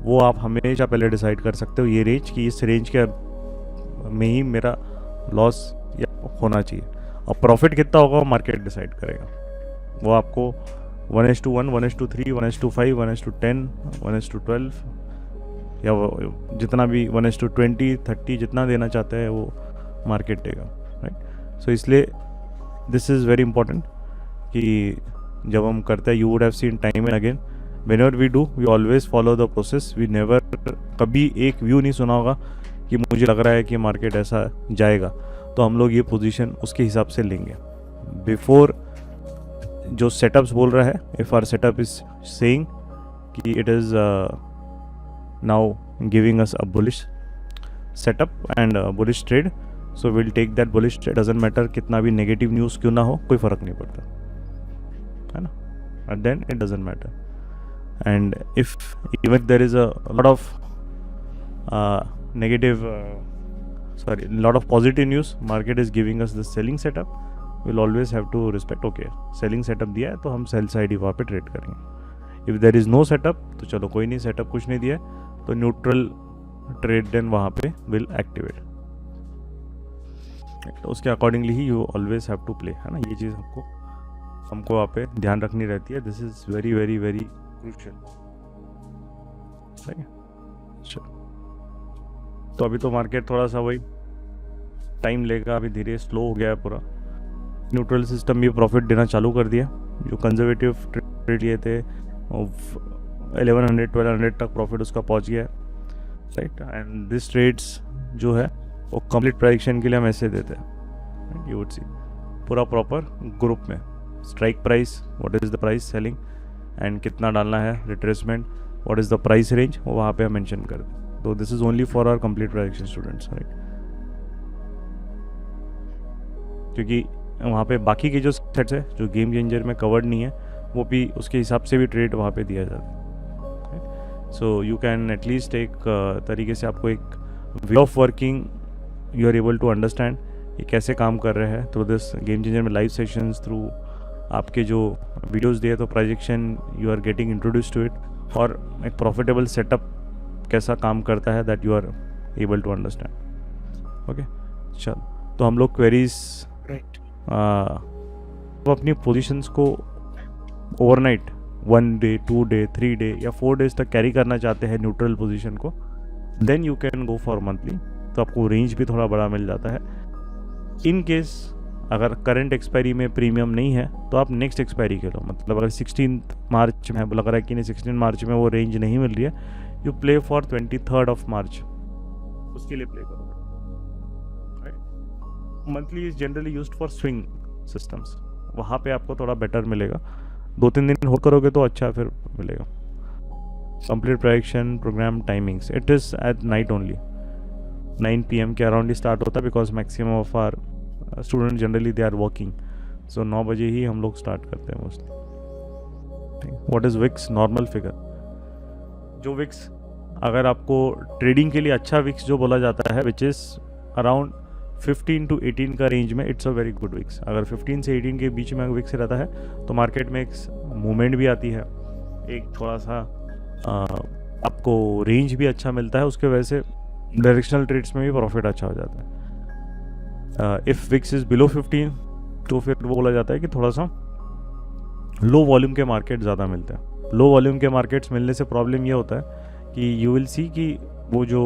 Speaker 1: वो आप हमेशा पहले डिसाइड कर सकते हो ये रेंज कि इस रेंज के में ही मेरा लॉस या होना चाहिए, और प्रॉफिट कितना होगा वो मार्केट डिसाइड करेगा। वो आपको 1:1, 1:3, 1:5, 1:10, 1:12 या जितना भी 1:20, 30 जितना देना चाहता है वो मार्केट देगा, राइट। सो इसलिए दिस इज़ वेरी इंपॉर्टेंट कि जब हम करते हैं, you would have seen time and again whenever we do we always follow the process. We never, कभी एक व्यू नहीं सुना होगा कि मुझे लग रहा है कि मार्केट ऐसा जाएगा तो हम लोग ये पोजीशन उसके हिसाब से लेंगे बिफोर जो सेटअप्स बोल रहा है। If our setup is saying कि it is now giving us a bullish setup and bullish trade, so will take that bullish trade, doesn't matter कितना भी नेगेटिव न्यूज़ क्यों ना हो, कोई फ़र्क नहीं पड़ता, है ना। At then it doesn't matter. And if even there is a lot of negative lot of positive news, market is giving us the selling setup, we'll always have to respect, okay selling setup दिया है तो हम sell side ही वहाँ पे ट्रेड करेंगे। if there is no setup तो चलो कोई नहीं, setup कुछ नहीं दिया है तो न्यूट्रल ट्रेड देन वहाँ पे will activate, तो उसके accordingly he you always have to play, है ना। ये चीज़ हमको वहाँ पे ध्यान रखनी रहती है। This is very very very crucial, सही है। चलो तो अभी तो मार्केट थोड़ा सा वही टाइम लेगा, अभी धीरे स्लो हो गया है पूरा। न्यूट्रल सिस्टम भी प्रॉफिट देना चालू कर दिया, जो कंजर्वेटिव ट्रेड लिए थे 1100-1200 तक प्रॉफिट उसका पहुंच गया है, राइट। एंड दिस ट्रेड्स जो है वो कंप्लीट प्रेडिक्शन के लिए हम ऐसे देते हैं, यू वुड सी पूरा प्रॉपर ग्रुप में strike price, what is the price selling and कितना डालना है, retracement, what is the price range, वो वहाँ पे हम मेंशन कर दें। तो this is only for our complete prediction students, right. क्योंकि वहाँ पे बाकी के जो सेट्स है जो गेम चेंजर में कवर्ड नहीं है वो भी उसके हिसाब से भी ट्रेड वहाँ पे दिया जाता है। सो यू कैन एटलीस्ट एक तरीके से आपको एक way of working you are able to understand ये कैसे काम कर रहे हैं थ्रू दिस गेम चेंजर में लाइव सेशंस, थ्रू आपके जो वीडियोस दिए तो projection you are getting introduce to it, और एक प्रॉफिटेबल सेटअप कैसा काम करता है that you are able to understand. Okay, चल तो हम लोग क्वेरीज तो अपनी पोजीशंस को ओवरनाइट 1 डे 2 डे 3 डे या 4 डेज तक कैरी करना चाहते हैं न्यूट्रल पोजीशन को, then you can go for monthly, तो आपको रेंज भी थोड़ा बड़ा मिल जाता है। इन केस अगर करंट एक्सपायरी में प्रीमियम नहीं है तो आप नेक्स्ट एक्सपायरी के लो, मतलब अगर 16 मार्च में लग रहा है कि नहीं 16 मार्च में वो रेंज नहीं मिल रही है, you play for 23rd of March, उसके लिए प्ले करो। Monthly is generally used for swing systems, वहाँ पे आपको थोड़ा बेटर मिलेगा, 2-3 दिन होल्ड करोगे तो अच्छा फिर मिलेगा। Complete projection program timings, it is at night only, 9 PM के अराउंड ही स्टार्ट होता है, because maximum of our student generally they are working, so 9 बजे ही हम लोग स्टार्ट करते हैं mostly. What is VIX normal figure, जो विक्स अगर आपको ट्रेडिंग के लिए अच्छा विक्स जो बोला जाता है विच इज़ अराउंड 15 to 18 का रेंज में, it's a very good VIX. अगर 15 से 18 के बीच में विक्स रहता है तो मार्केट में एक मूवमेंट भी आती है, एक थोड़ा सा आपको रेंज भी अच्छा मिलता है, उसके वजह से डायरेक्शनल ट्रेड्स में भी प्रॉफिट अच्छा हो जाता है। इफ़ विक्स इज़ बिलो 15 तो फिर वो बोला जाता है कि थोड़ा सा लो वॉल्यूम के मार्केट ज़्यादा मिलते हैं। लो वॉल्यूम के मार्केट्स मिलने से प्रॉब्लम ये होता है कि यू विल सी कि वो जो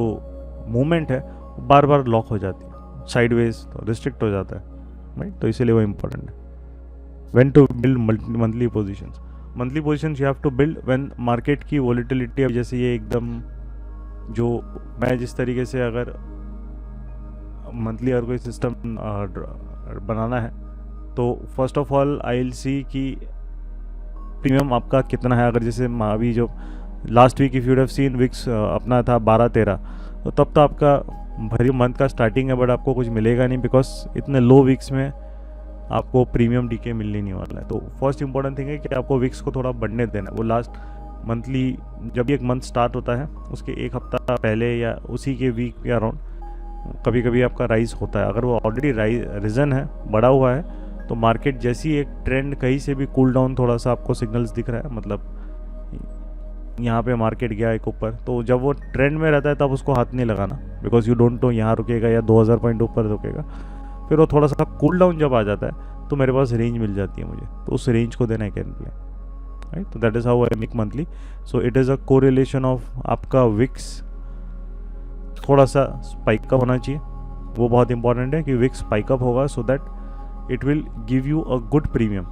Speaker 1: मूवमेंट है बार बार लॉक हो जाती है, साइडवेज तो रिस्ट्रिक्ट हो जाता है, राइट, तो इसीलिए वो इम्पोर्टेंट है। When to build monthly positions, monthly positions you have to build when market की वॉलेटिलिटी, अब जैसे ये एकदम जो मैं जिस तरीके से अगर मंथली अगर कोई सिस्टम बनाना है तो first of all I will see कि प्रीमियम आपका कितना है। अगर जैसे अभी जो last week if you have seen VIX अपना था 12-13, तो तब तो आपका भरी मंथ का स्टार्टिंग है, बट आपको कुछ मिलेगा नहीं, बिकॉज इतने लो वीक्स में आपको प्रीमियम डीके मिलने नहीं वाला है। तो फर्स्ट इंपॉर्टेंट थिंग है कि आपको वीक्स को थोड़ा बढ़ने देना है। वो लास्ट मंथली जब एक मंथ स्टार्ट होता है उसके एक हफ्ता पहले या उसी के वीक के अराउंड कभी कभी आपका राइज होता है। अगर वो ऑलरेडी रीज़न है, बढ़ा हुआ है, तो मार्केट जैसी एक ट्रेंड कहीं से भी कूल डाउन थोड़ा सा आपको सिग्नल्स दिख रहा है, मतलब यहाँ पे मार्केट गया एक ऊपर, तो जब वो ट्रेंड में रहता है तब उसको हाथ नहीं लगाना, बिकॉज यू डोंट नो यहाँ रुकेगा या 2000 पॉइंट ऊपर रुकेगा। फिर वो थोड़ा सा कूल डाउन जब आ जाता है तो मेरे पास रेंज मिल जाती है मुझे, तो उस रेंज को देना है कैन प्ले, राइट। तो that is how I make monthly. So it is a correlation of आपका विक्स थोड़ा सा स्पाइक अप होना चाहिए, वो बहुत इंपॉर्टेंट है कि विक्स स्पाइक अप होगा so that it will give you a good premium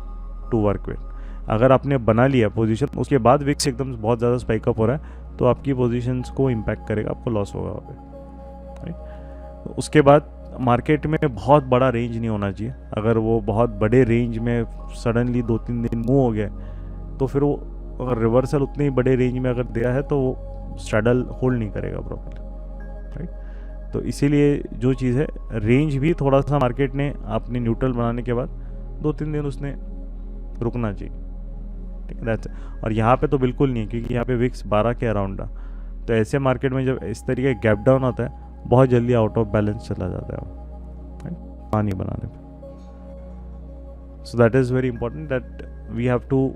Speaker 1: to work with. अगर आपने बना लिया पोजीशन उसके बाद विक्स एकदम बहुत ज़्यादा स्पाइक अप हो रहा है तो आपकी पोजीशंस को इम्पैक्ट करेगा, आपको लॉस होगा वहाँ पे, राइट। उसके बाद मार्केट में बहुत बड़ा रेंज नहीं होना चाहिए। अगर वो बहुत बड़े रेंज में सडनली 2-3 दिन मूव हो गया तो फिर वो अगर रिवर्सल उतने ही बड़े रेंज में अगर दिया है तो वो स्ट्रैडल होल्ड नहीं करेगा प्रॉपर्ली, राइट। तो इसीलिए जो चीज़ है रेंज भी थोड़ा सा मार्केट ने आपने न्यूट्रल बनाने के बाद 2-3 दिन उसने रुकना चाहिए, ठीक है। और यहाँ पे तो बिल्कुल नहीं है, क्योंकि यहाँ पे विक्स 12 के अराउंड है, तो ऐसे मार्केट में जब इस तरीके गैप डाउन होता है बहुत जल्दी आउट ऑफ बैलेंस चला जाता है वो, पानी बनाने पे। So that is very important that we have to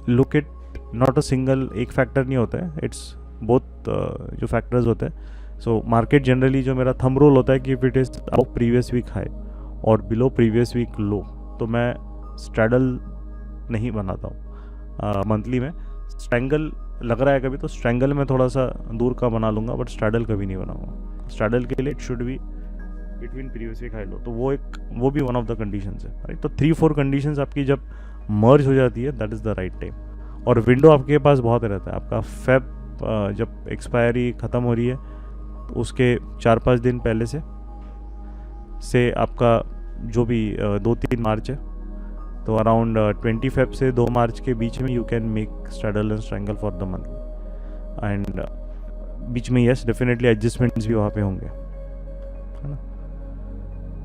Speaker 1: look it not a single, एक फैक्टर नहीं होता है, इट्स बोथ जो फैक्टर्स होते हैं। सो मार्केट जनरली जो मेरा थंब रूल होता है कि if it is about previous week high और बिलो प्रीवियस वीक लो, तो मैं स्ट्रैडल नहीं बनाता हूँ मंथली में। स्ट्रैंगल लग रहा है कभी तो स्ट्रैंगल में थोड़ा सा दूर का बना लूँगा, बट स्ट्रैडल कभी नहीं बनाऊंगा। स्ट्रैडल के लिए it should be between previous week high low, तो वो भी वन ऑफ द कंडीशंस है, राइट। तो 3-4 कंडीशंस आपकी जब मर्ज हो जाती है that is the right time. और विंडो आपके पास बहुत रहता है, आपका फेब जब एक्सपायरी ख़त्म हो रही है तो उसके 4-5 दिन पहले से आपका जो भी 2-3 मार्च है, तो अराउंड 20 फेब से 2 मार्च के बीच में you can make straddle and strangle for the month. And बीच में यस डेफिनेटली एडजस्टमेंट्स भी वहाँ पे होंगे, है ना।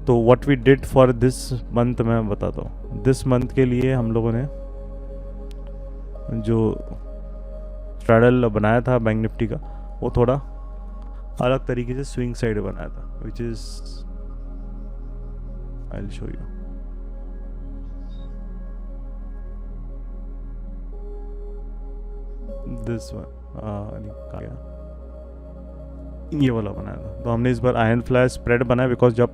Speaker 1: तो what we did for this month मैं बताता हूँ। दिस मंथ के लिए हम लोगों ने जो स्ट्रैडल बनाया था बैंक निफ्टी का वो थोड़ा अलग तरीके से स्विंग साइड बनाया था, which is I will show you this one. कहाँ गया? ये वाला बनाया था। तो हमने इस बार आयरन फ्लाई स्प्रेड बनाया बिकॉज जब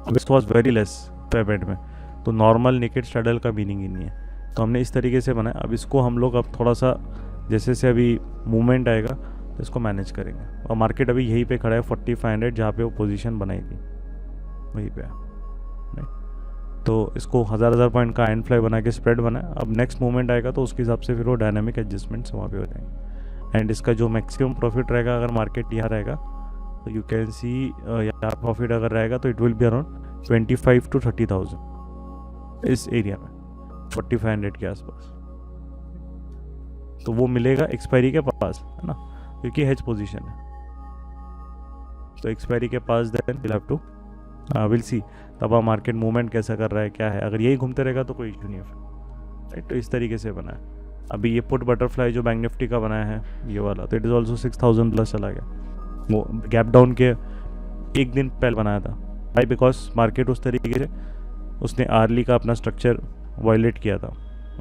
Speaker 1: दिस वाज वेरी लेस पेपेट में, तो नॉर्मल नेकेड स्ट्रैडल का मीनिंग ही नहीं है। तो हमने इस तरीके से बनाया। अब इसको हम लोग अब थोड़ा सा जैसे से अभी मूवमेंट आएगा तो इसको मैनेज करेंगे। और मार्केट अभी यहीं पे खड़ा है 4500 जहाँ पे वो पोजीशन बनाई थी वहीं पे, राइट। तो इसको 1000 पॉइंट का आयरन फ्लाई बना के स्प्रेड बनाया। अब नेक्स्ट मूवमेंट आएगा तो उसके हिसाब से फिर वो डायनामिक एडजस्टमेंट्स वहाँ पे हो जाएंगे। एंड इसका जो मैक्सिमम प्रॉफिट रहेगा अगर मार्केट यहाँ रहेगा तो यू कैन सी यहाँ प्रॉफिट अगर रहेगा तो it will be around 25 to 30,000 इस एरिया में, 4500 के आसपास। तो वो मिलेगा एक्सपायरी के पास, है ना, क्योंकि हेज पोजीशन है। तो एक्सपायरी के पास then will have to will see तब मार्केट मूवमेंट कैसा कर रहा है, क्या है। अगर यही घूमते रहेगा तो कोई इशू नहीं है फिर, राइट। तो इस तरीके से बना है। अभी ये पुट बटरफ्लाई जो बैंक निफ्टी का बनाया है ये वाला, तो इट इज़ ऑल्सो 6000 प्लस चला गया। वो गैप डाउन के एक दिन पहले बनाया था भाई, बिकॉज मार्केट उस तरीके से उसने आर्ली का अपना स्ट्रक्चर वायलेट किया था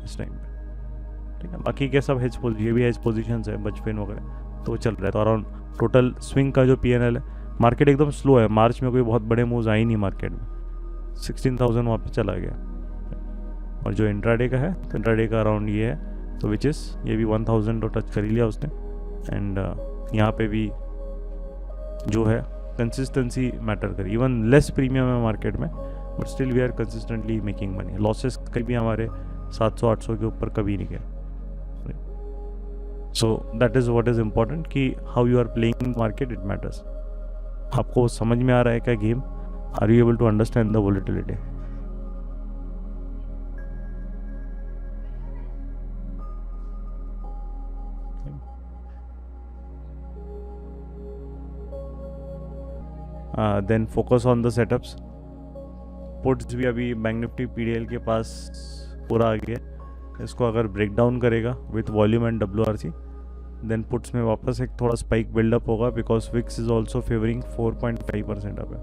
Speaker 1: इस टाइम पे, ठीक है। बाकी के सब हेज ये भी हेज पोजीशंस है, बचपेन वगैरह, तो वो चल रहा है। तो अराउंड टोटल स्विंग का जो PNL है, मार्केट एकदम स्लो है। मार्च में कोई बहुत बड़े मूव्स आई नहीं मार्केट में, 16,000 वहाँ पे चला गया। और जो इंट्राडे का है, तो इंट्राडे का अराउंड ये है, तो विच इज़ ये भी 1000 तो टच कर ही लिया उसने। एंड यहाँ पे भी जो है कंसिस्टेंसी मैटर करी। इवन लेस प्रीमियम है मार्केट में, but still we are consistently making money. Losses कभी हमारे 700-800 के ऊपर कभी नहीं गए। So that is what is important कि how you are playing market, it matters. आपको समझ में आ रहा है क्या गेम? Are you able to understand the volatility? Then focus on the setups. Puts भी अभी बैंक निफ्टी PDL के पास पूरा आ गया। इसको अगर ब्रेक डाउन करेगा with volume and WRC, then puts में वापस एक थोड़ा स्पाइक बिल्डअप होगा because VIX is also favouring 4.5% अब है,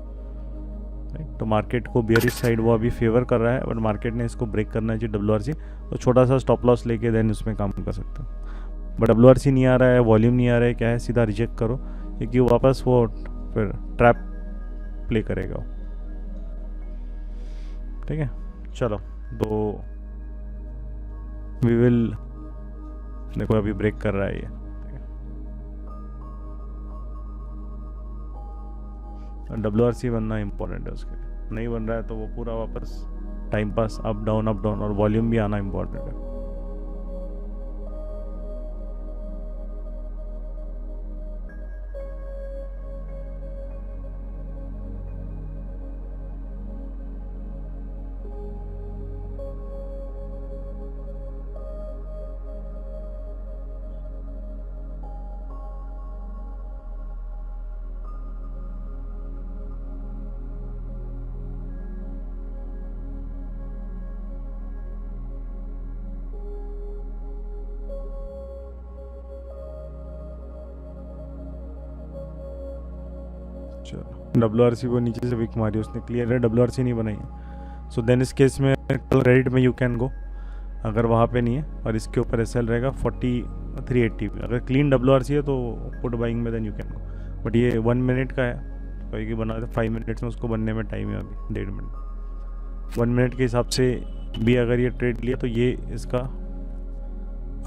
Speaker 1: राइट। तो मार्केट को बियरिश साइड वो अभी फेवर कर रहा है, बट मार्केट ने इसको ब्रेक करना चाहिए WRC। तो छोटा सा स्टॉप लॉस लेके देन उसमें काम कर सकते हो। बट WRC नहीं आ रहा है, वॉल्यूम नहीं आ रहा है, क्या है, सीधा रिजेक्ट करो, क्योंकि वापस वो फिर ट्रैप प्ले करेगा, ठीक है। चलो, तो वी विल देखो अभी ब्रेक कर रहा है ये, WRC बनना इंपॉर्टेंट है उसके लिए। नहीं बन रहा है तो वो पूरा वापस टाइम पास अप डाउन और वॉल्यूम भी आना इंपॉर्टेंट है। WRC को नीचे से विक मारी उसने, क्लियर है, WRC नहीं बनाई है। सो देन इस केस में क्रेडिट में यू कैन गो, अगर वहाँ पे नहीं है और इसके ऊपर SL रहेगा 4380 पे। अगर क्लीन WRC है तो पुट बाइंग में then you can go. But ये 1 मिनट का है, कोई की बना 5 मिनट्स में, उसको बनने में टाइम है अभी 1.5 मिनट। 1 मिनट के हिसाब से भी अगर ये ट्रेड लिया तो ये इसका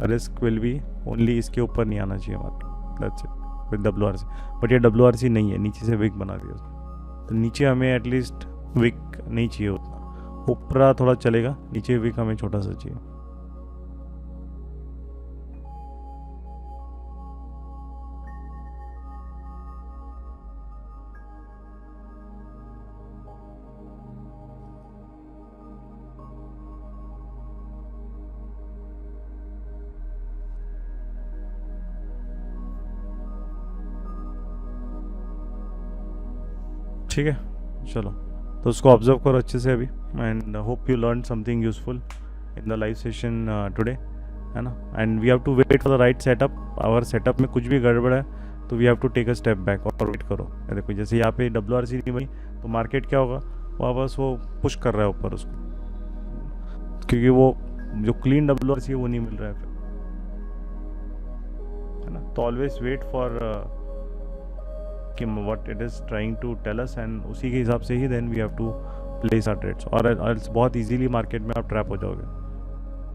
Speaker 1: रिस्क विल बी ओनली इसके ऊपर नहीं आना चाहिए market, that's it with WRC। But ये WRC नहीं है, नीचे से विक बना दिया उसने। तो नीचे हमें एटलीस्ट विक नहीं चाहिए उतना, ऊपर थोड़ा चलेगा, नीचे विक हमें छोटा सा चाहिए। ठीक है, चलो, तो उसको ऑब्जर्व करो अच्छे से अभी। And hope you learn something useful in the live session today, है ना। And we have to wait for the right setup. अगर सेटअप में कुछ भी गड़बड़ है तो we have to take a step back और वेट करो। देखो जैसे यहाँ पे WRC नहीं बनी तो मार्केट क्या होगा, वापस वो पुश कर रहा है ऊपर उसको, क्योंकि वो जो क्लीन WRC है वो नहीं मिल रहा है फिर, है ना। तो ऑलवेज वेट फॉर कि what it is trying to tell us, and उसी के हिसाब से ही then we have to place our trades, और बहुत इजीली मार्केट में आप ट्रैप हो जाओगे,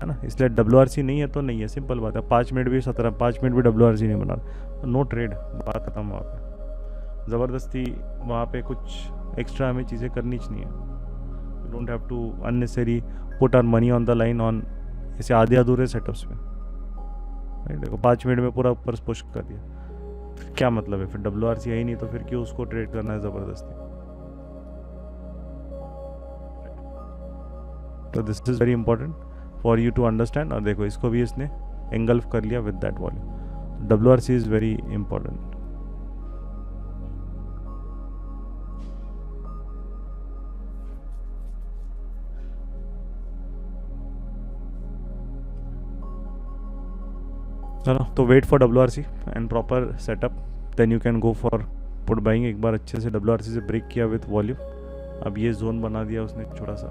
Speaker 1: है ना। इसलिए WRC नहीं है तो नहीं है, सिंपल बात है। 5 मिनट भी 5 मिनट भी WRC नहीं बना, नो ट्रेड, बात खत्म। वहाँ पे ज़बरदस्ती वहाँ पे कुछ एक्स्ट्रा हमें चीज़ें करनी चाहिए। You don't have to unnecessary put our money on the line on ऐसे आधे अधूरे सेटअप्स में, राइट। देखो 5 मिनट में पूरा ऊपर पुश कर दिया, क्या मतलब है फिर? WRC है ही नहीं तो फिर क्यों उसको ट्रेड करना है ज़बरदस्ती? तो this is very important for you to understand. और देखो इसको भी इसने एंगल्फ कर लिया with that volume. WRC is very important. चलो, तो wait for WRC and proper setup, then you can go for put buying. एक बार अच्छे से WRC से ब्रेक किया विथ वॉल्यूम, अब ये जोन बना दिया उसने छोटा सा,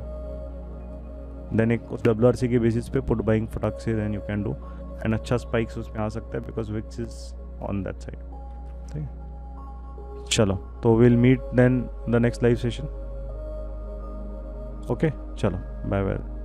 Speaker 1: देन एक उस WRC के बेसिस पे पुट बाइंग फटाक से, then you can do, and अच्छा स्पाइक्स उसमें आ सकता है because VIX is on that side. ठीक है, चलो, तो will meet then the next live session. Okay, चलो, बाय बाय।